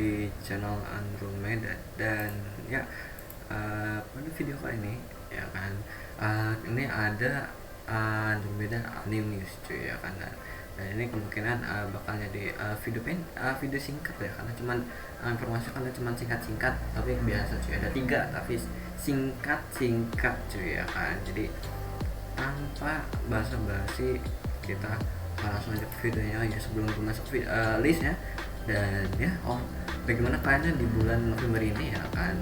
di channel Andromeda. Dan ya, pada video kali ini ya kan, ini ada Andromeda Anime News cuy ya kan. Dan ini kemungkinan bakal jadi video singkat ya, karena cuman informasi kan cuman singkat-singkat, tapi biasa cuy ada 3 tapi singkat cuy ya kan. Jadi tanpa basa-basi kita langsung aja ke videonya ya, sebelum gue masuk listnya. Dan ya, bagaimana kalian di bulan November ini ya kan,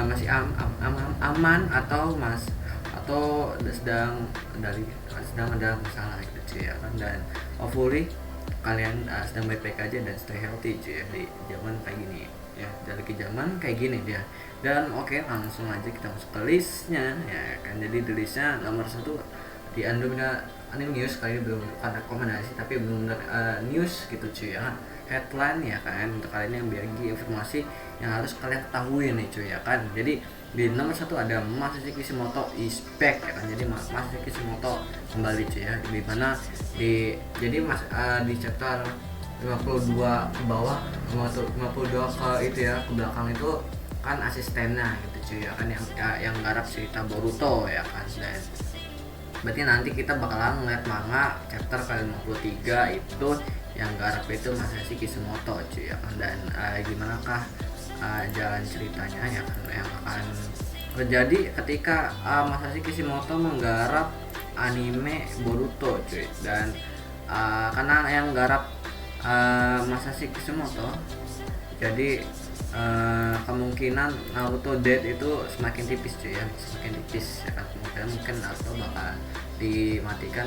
masih aman atau sedang ada masalah gitu cuy ya kan. Dan hopefully kalian sedang baik-baik aja dan stay healthy cuy ya di zaman kayak gini ya, dari ke zaman kayak gini dia. Dan oke, langsung aja kita masuk ke listnya ya kan. Jadi di listnya nomor 1 di Andromeda Anime News. Kali ini belum ada rekomendasi tapi belum ada news gitu cuy ya, headline ya kan. Untuk kalian yang bagi informasi yang harus kalian ketahui nih cuy ya kan. Jadi di nomor 1 ada Masashi Kishimoto is back ya kan. Jadi Masashi Kishimoto kembali cuy ya, di mana di chapter 52 ke bawah, 52 ke itu ya, ke belakang itu kan asistennya gitu cuy ya kan, yang garap cerita Boruto ya kan. Dan berarti nanti kita bakalan ngeliat manga chapter ke 53 itu yang garap itu Masashi Kishimoto cuy ya kan. Dan gimana kah jalan ceritanya ya kan, yang akan terjadi ketika Masashi Kishimoto menggarap anime Boruto cuy. Dan karena yang garap Masashi Kishimoto, jadi kemungkinan Naruto dead itu semakin tipis cuy ya, semakin tipis ya kan. Mungkin Naruto bakal dimatikan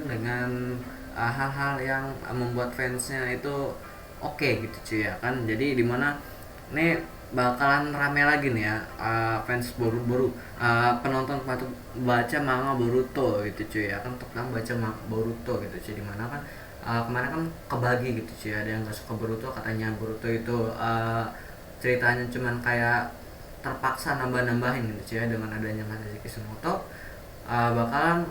dengan hal-hal yang membuat fansnya itu oke gitu cuy ya kan. Jadi dimana nih bakalan rame lagi nih ya, fans Boru penonton baca manga Boruto gitu cuy ya kan, tentang baca Boruto gitu cuy. Dimana kan kemarin kan kebagi gitu cuy, ada yang gak suka Boruto, katanya Boruto itu ceritanya cuman kayak terpaksa nambah-nambahin gitu cuy ya. Dengan adanya Masashi Kishimoto bakalan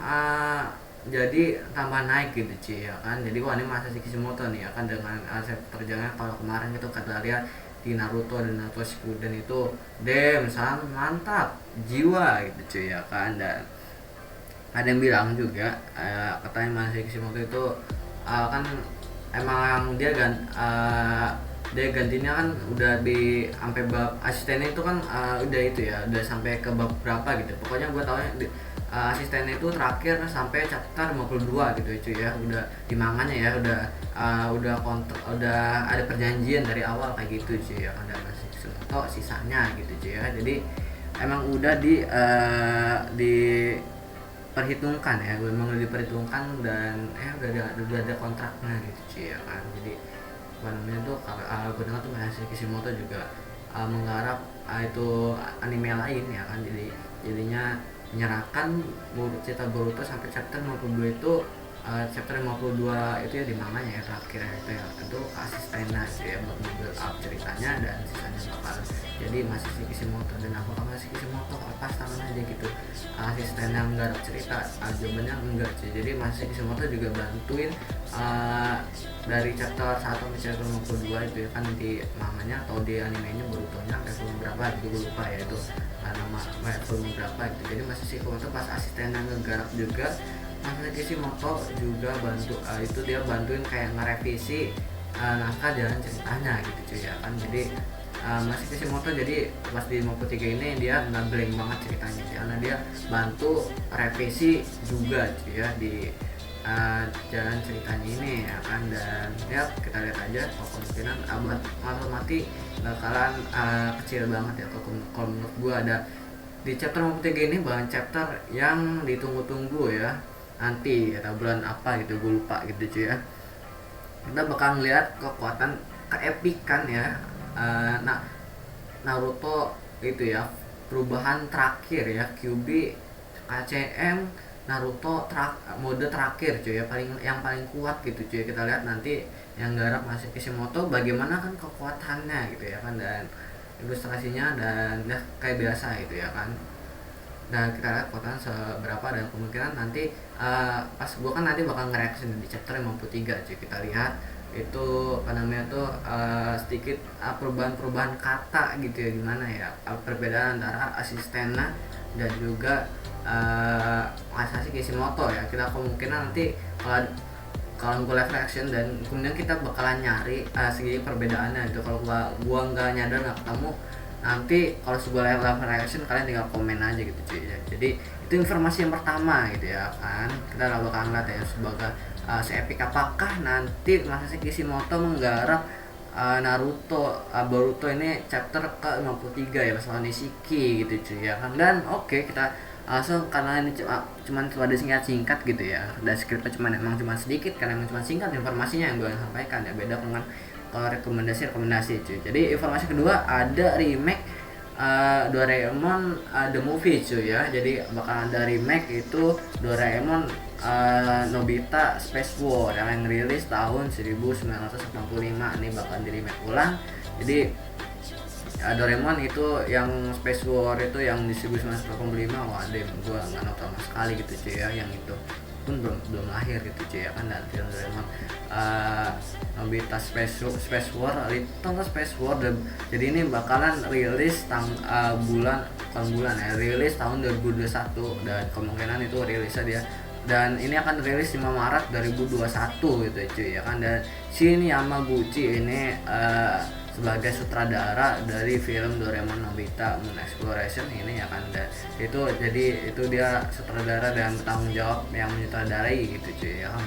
jadi tambah naik gitu cuy ya kan. Jadi ini Masashi Kishimoto nih ya kan, dengan terjangnya kalau kemarin itu kata lihat di Naruto dan Naruto Shippuden itu sangat mantap jiwa gitu cuy ya kan. Dan ada yang bilang juga katanya Masashi Kishimoto itu kan emang dia gantinya kan udah di sampai bab asistennya itu kan, udah itu ya, udah sampai ke bab berapa gitu. Pokoknya gue tahu asistennya itu terakhir sampai chapter 52 gitu ya cuy ya. Udah di manganya ya, udah kontrak, udah ada perjanjian dari awal kayak gitu cuy ya kan. Dan masih Kishimoto sisanya gitu cuy ya. Jadi emang udah diperhitungkan ya, memang udah diperhitungkan. Dan udah ada kontraknya gitu cuy ya kan. Jadi apa namanya tuh, gue dengar tuh Masashi Kishimoto juga menggarap itu anime lain ya kan. Jadinya menyerahkan cerita Boruto sampai chapter 52 itu, chapter 52 itu ya di manganya ya terakhir itu ya, itu asistennya sih ya buat build up ceritanya. Dan sisanya bakal jadi Masashi Kishimoto. Dan apakah Masashi Kishimoto lepas tangan aja gitu asisten yang garap cerita? Jawabannya enggak sih. Jadi Masashi Kishimoto juga bantuin dari chapter 1 sampai chapter 52 itu ya kan, di manganya atau di animenya Borutonya level berapa gitu gue lupa ya, itu nama level berapa gitu. Jadi Masashi Kishimoto pas asistennya ngegarap juga, Masashi Kishimoto juga bantu itu dia bantuin kayak ngerevisi naskah jalan ceritanya gitu cuy ya kan. Jadi Masashi Kishimoto jadi pas di 53 ini dia nggak blank banget ceritanya cuy, karena dia bantu revisi juga cuy ya di jalan ceritanya ini ya kan. Dan ya kita lihat aja, kemungkinan abad mati bakalan kecil banget ya kalau menurut gue. Ada di chapter 53 ini bahkan chapter yang ditunggu-tunggu ya, nanti atau bulan apa gitu gue lupa gitu cuy ya. Kita bakal ngeliat kekuatan keepikan ya, Naruto itu ya, perubahan terakhir ya, QB KCM Naruto mode terakhir cuy ya, yang paling kuat gitu cuy. Kita lihat nanti yang garap Masashi Kishimoto bagaimana kan kekuatannya gitu ya kan, dan ilustrasinya dan ya kayak biasa gitu ya kan. dan kita lihat kuotanya seberapa, dan kemungkinan nanti pas gue kan nanti bakal nge-reaction di chapter 53 cuy. Kita lihat itu apa namanya tuh sedikit perubahan-perubahan kata gitu ya, gimana ya perbedaan antara asistennya dan juga Masashi Kishimoto ya. Kita kemungkinan nanti kalau gue live reaction dan kemudian kita bakalan nyari segi perbedaannya itu. Kalau gua nggak nyadar nggak ketemu, nanti kalau sebuah live reaction kalian tinggal komen aja gitu cuy ya. Jadi itu informasi yang pertama gitu ya kan, kita bakal ngeliat ya sebagai seepik apakah nanti Masashi Kishimoto menggarap Naruto Boruto ini chapter ke 53 ya, masalah Nishiki gitu cuy ya kan. Dan oke, kita langsung, karena ini cuman ada singkat-singkat gitu ya, dan skripnya emang cuma sedikit karena emang cuma singkat informasinya yang gue sampaikan ya, beda dengan kalau rekomendasi cuy. Jadi informasi kedua ada remake Doraemon The Movie cuy ya. Jadi bakal ada remake itu Doraemon Nobita Space War yang rilis tahun 1985. Ini bakal di remake ulang. Jadi Doraemon itu yang Space War itu yang di 1985, wah deh gue nggak nonton sama sekali gitu cuy ya, yang itu pun belum lahir gitu cuy ya kan. Dan film Doraemon Nobita Space War, Little Space War jadi ini bakalan rilis bulan ya, rilis tahun 2021, dan kemungkinan itu rilisnya dia, dan ini akan rilis 5 Maret 2021 gitu cuy ya kan. Dan Shin Yamaguchi ini sebagai sutradara dari film Doraemon Nobita Moon Exploration ini ya kan. Itu jadi itu dia sutradara dan bertanggung jawab yang menyutradarai gitu cuy ya kan.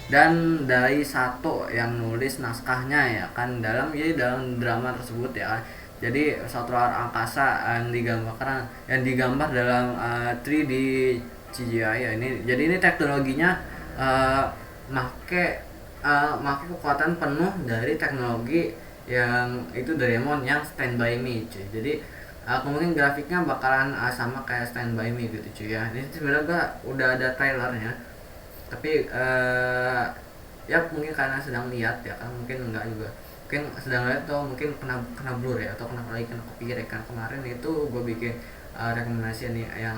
Dan dari Sato yang nulis naskahnya ya kan, dalam drama tersebut ya kan. Jadi satu angkasa yang digambar dalam 3D CGI ya ini. Jadi ini teknologinya make kekuatan penuh dari teknologi yang itu Doraemon yang Stand By Me cuy. Jadi kemungkinan grafiknya bakalan sama kayak Stand By Me gitu cuy ya. Ini sebenarnya udah ada trailernya, tapi ya mungkin karena sedang lihat ya kan, mungkin enggak juga, mungkin sedang lihat atau mungkin kena blur ya, atau kena copyright kan. Kemarin itu gue bikin rekomendasi nih yang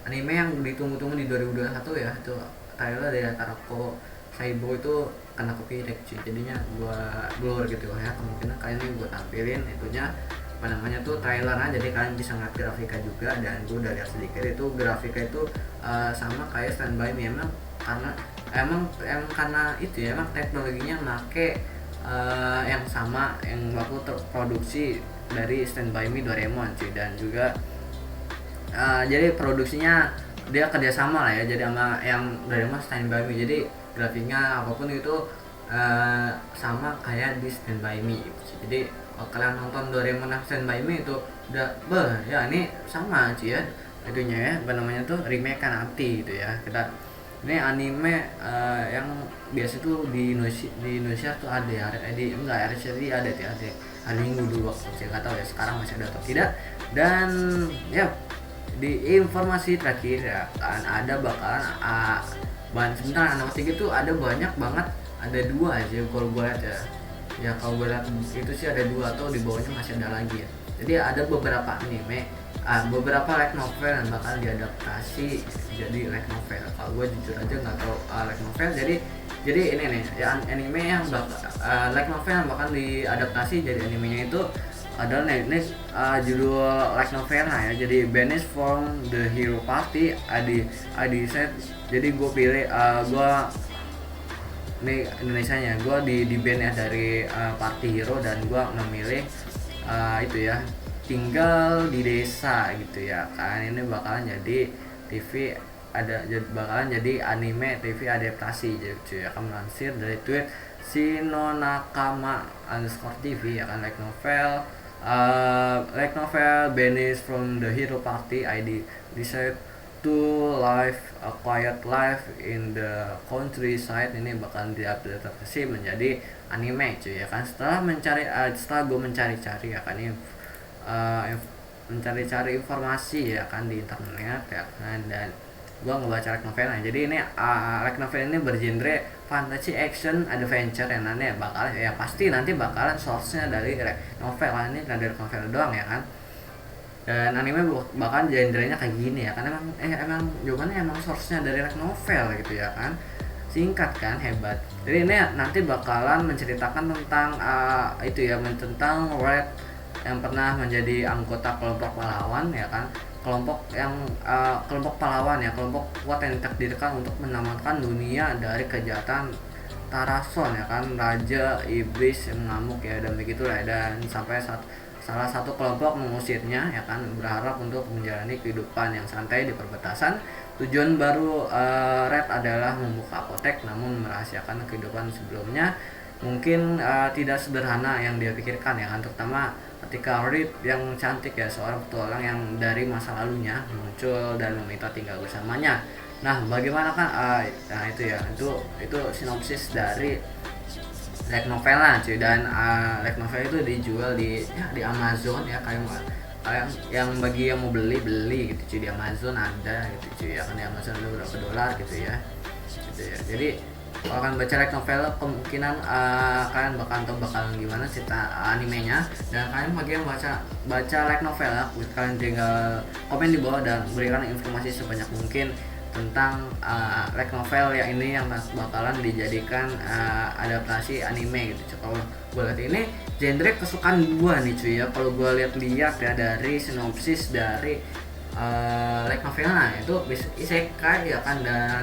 anime yang ditunggu-tunggu di 2021 ya, itu trailer dari Tarako Saibo itu kena copyright cuy, jadinya gua blur gitu ya. Kemungkinan kali ini gua tampilin itunya apa namanya tuh trailernya, jadi kalian bisa ngeliat grafika juga. Dan gua udah lihat sedikit itu grafika itu sama kayak Stand By Me, emang karena itu ya, emang teknologinya make yang sama yang waktu terproduksi dari Stand By Me Doraemon cuy. Dan juga jadi produksinya dia kerjasama lah ya, jadi sama yang Doraemon Stand By Me, jadi grafiknya apapun itu sama kayak di Stand By Me gitu. Jadi kalau kalian nonton Doraemon Stand By Me itu udah ya ini sama cuy ya, itunya ya apa namanya tuh remake kan nanti gitu ya. Ini anime yang biasa tuh di Indonesia tuh ada ya, RCTI ada hari Minggu dulu waktu saya nggak tahu ya sekarang masih ada atau tidak. Dan ya di informasi terakhir ya kan, ada bakalan sebentar anak 3 tuh ada banyak banget, ada 2 aja kalau gue lihat ya kalau gue lihat itu sih ada 2 atau di bawahnya masih ada lagi ya. Jadi ada beberapa anime, beberapa light novel yang bakal diadaptasi jadi light novel. Kalau gue jujur aja nggak tahu light novel, jadi ini nih ya, anime yang light novel yang bakal diadaptasi jadi animenya itu adalah judul light novel ya. Jadi Banished from the Hero Party ID set. Jadi gue pilih gue ini Indonesianya, gue di band ya dari Party Hero, dan gue memilih itu ya tinggal di desa gitu ya kan. Ini bakalan jadi TV bakalan jadi anime TV adaptasi gitu ya, akan melansir dari tweet Sinonakama_TV ya kan. Like novel Banished from the Hero Party ID decide to live a quiet life in the countryside. Ini bakal diadaptasi menjadi anime cuy ya kan. Setelah gue mencari-cari ya kan, mencari-cari informasi ya kan di internet ya kan, dan gue ngebaca light novelnya. Jadi ini light novel ini bergenre fantasy action adventure yang nanti bakalan pasti nanti bakalan source-nya dari light novel. Ini dari novel doang ya kan. dan anime bahkan genrenya kayak gini ya, karena emang jawabannya emang source-nya dari light novel gitu ya kan, singkat kan, hebat. Jadi ini nanti bakalan menceritakan tentang itu ya, tentang Red yang pernah menjadi anggota kelompok pahlawan ya kan, kelompok pahlawan ya, kelompok kuat yang ditakdirkan untuk menyelamatkan dunia dari kejahatan Tarason ya kan, raja iblis yang mengamuk ya, dan begitulah. Dan sampai salah satu kelompok mengusirnya ya kan, berharap untuk menjalani kehidupan yang santai di perbatasan. Tujuan baru Red adalah membuka apotek, namun merahasiakan kehidupan sebelumnya mungkin tidak sederhana yang dia pikirkan ya kan, terutama ketika Red yang cantik ya, seorang petualang yang dari masa lalunya muncul dan meminta tinggal bersamanya. Nah, bagaimana kan nah itu ya, itu sinopsis dari light novel lah cuy. Dan light novel itu dijual di Amazon ya, kayak yang bagi yang mau beli gitu cuy, di Amazon ada gitu cuy ya kan, di Amazon ada berapa dolar gitu ya jadi kalau kalian baca light novel kemungkinan kalian bakalan gimana cerita animenya. Dan kalian bagi yang baca light novel ya, kalian tinggal komen di bawah dan berikan informasi sebanyak mungkin tentang light novel yang ini yang bakalan dijadikan adaptasi anime gitu. Kalau gue lihat ini genre kesukaan gue nih cuy ya, kalau gue lihat ya dari sinopsis dari light novelnya itu isekai ya kan, dan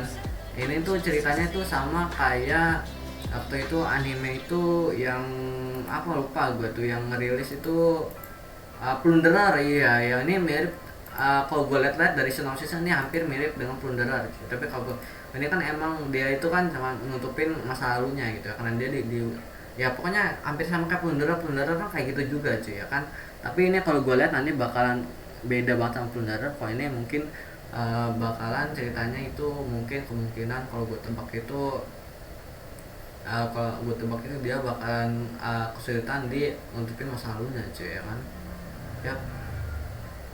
ini tuh ceritanya tuh sama kayak waktu itu anime itu yang apa lupa gue tuh, yang ngerilis itu Plunderer. Iya ya, ini mirip kalau gue lihat dari sinopsisnya ini hampir mirip dengan Plunderer. Tapi kalau ini kan emang dia itu kan cuma nutupin masa lalunya gitu ya, karena dia ya pokoknya hampir sama kayak Plunderer kan kayak gitu juga cuy ya kan. Tapi ini kalau gue lihat nanti bakalan beda banget sama Plunderer. Kalau ini mungkin bakalan ceritanya itu mungkin kemungkinan kalau gue tebak itu dia bakalan kesulitan di nutupin masa lalunya cuy ya kan.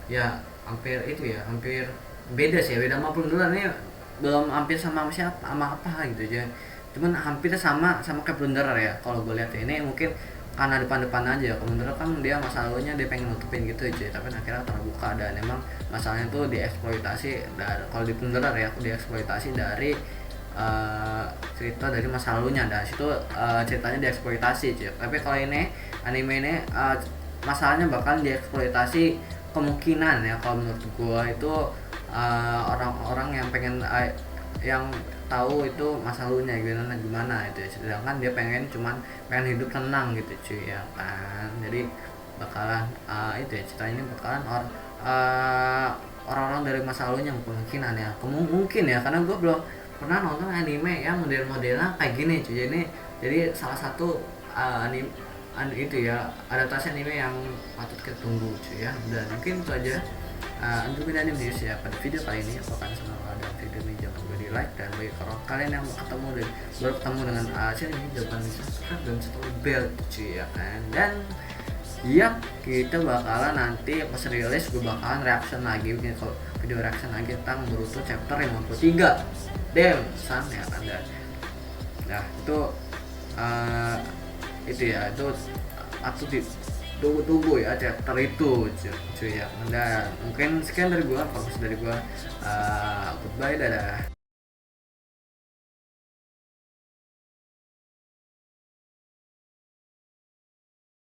Ya hampir itu ya, hampir beda sih ya, beda sama Plunderer ini belum hampir sama apa gitu aja, cuman hampir sama kayak Plunderer ya kalau gue lihat. Ini mungkin karena depan aja, Plunderer kan dia masa lalunya dia pengen nutupin gitu aja, tapi akhirnya terbuka dan emang masalahnya tuh dieksploitasi. Dan kalau di Plunderer ya dieksploitasi dari cerita dari masa lalunya, dan situ ceritanya dieksploitasi cuy. Tapi kalau ini anime ini masalahnya bakal dieksploitasi kemungkinan ya, kalau menurut gua itu orang-orang yang pengen yang tahu itu masa lalunya gimana itu ya. Sedangkan dia pengen hidup tenang gitu cuy ya kan. Jadi bakalan itu ya, cerita ini bakalan orang-orang dari masa lalunya kemungkinan ya, mungkin ya, karena gue belum pernah nonton anime yang model-modelnya kayak gini cuy. Jadi salah satu itu ya adaptasi anime yang patut kita tunggu cuy ya. Dan mungkin itu aja untuk anime news ya pada video kali ini. Aku akan senang ada video ini, jangan lupa di like, dan bagi kalian yang baru ketemu dengan channel ini, jangan lupa subscribe dan setel bell cuy ya kan. Dan ya kita bakalan nanti pas rilis gue bakalan reaction lagi, kalau video reaction lagi tentang Boruto chapter 53 San ya kan. Dan nah itu ya, itu aku tunggu ya chapter itu cuy ya. Dan mungkin sekian dari gua, fokus dari gua, goodbye, dadah.